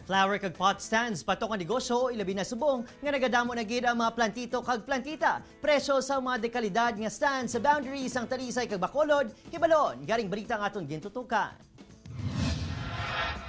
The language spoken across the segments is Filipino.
Flower kag pot stands patok ang negosyo ilabi na subong nga nagadamo na gid ang mga plantito kag plantita. Presyo sa mga dekalidad nga stand sa boundaries ang Talisay kag Bacolod, hibalon garing balita nga aton gintutukan.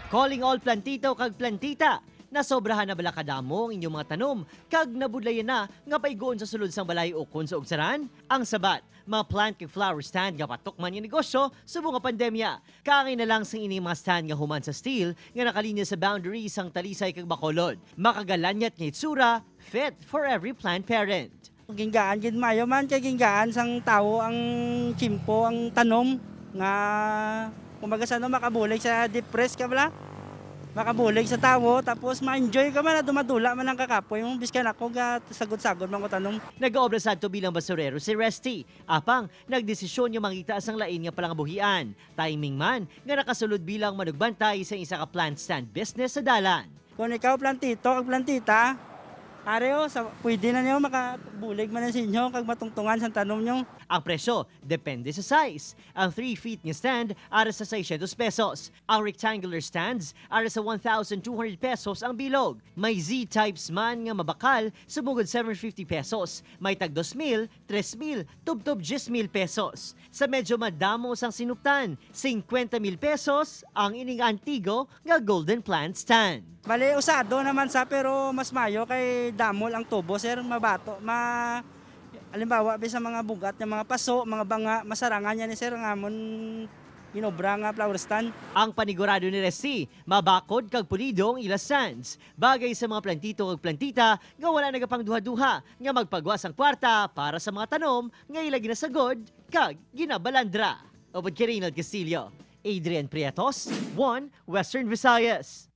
Calling all plantito kag plantita. Nasobrahan na bala kadamo ang inyong mga tanom kag nabudlayan na nga paigoon sa sulod sang balay o kun sa ugsaran? Ang sabat, mga plant kag flower stand nga patok man yung negosyo subong nga pandemya. Kaangay na lang sang ini mga stand nga human sa steel nga nakalinya sa boundary sang Talisay kag Bacolod. Makagalanyat nga itsura, fit for every plant parent. Ginggaan gid mayo man kay ginggaan sang tawo ang chimpo ang tanom nga kumbaga sa makabulig sa depress ka bala. Makabulig sa tawo tapos ma-enjoy ka man na dumadula man ang kakapoy mo biskan ako ga sagod-sagod man ko tanom. Nag-oobra sadto bilang basurero si Resty. Apang nagdesisyon yung mangita sang lain nga palangabuhian. Timing man nga nakasulod bilang manugbantay sa isa ka plant stand business sa dalan. Kung ikaw plantito kag plantita, areo pwede na niyo makabulig man sa inyo kag matungtungan sa tanom niyo. Ang presyo depende sa size. Ang 3 feet nga stand ara sa 600 pesos. Ang rectangular stands ara sa 1,200 pesos ang bilog. May Z-types man nga mabakal sumugod 750 pesos. May tag 2,000, 3,000, tub-tub 10,000 pesos. Sa medyo madamo sang sinuptan, 50,000 pesos ang ining antigo nga golden plant stand. Bale usado naman sa pero mas mayo kay damol ang tubo sir mabato halimbawa sa mga bugat ng mga paso, mga banga, masarangan yan ni sir ngamon inobra nga flower stand. Ang panigurado ni Resty, mabakod kag pulido ang ila stands. Bagay sa mga plantito kag plantita nga wala nagapangduha-duha nga magpagwas ang kwarta para sa mga tanom nga ila ginasagod kag ginabalandra. Obod kay Reynald Castillo, Adrian Prietos, 1 Western Visayas.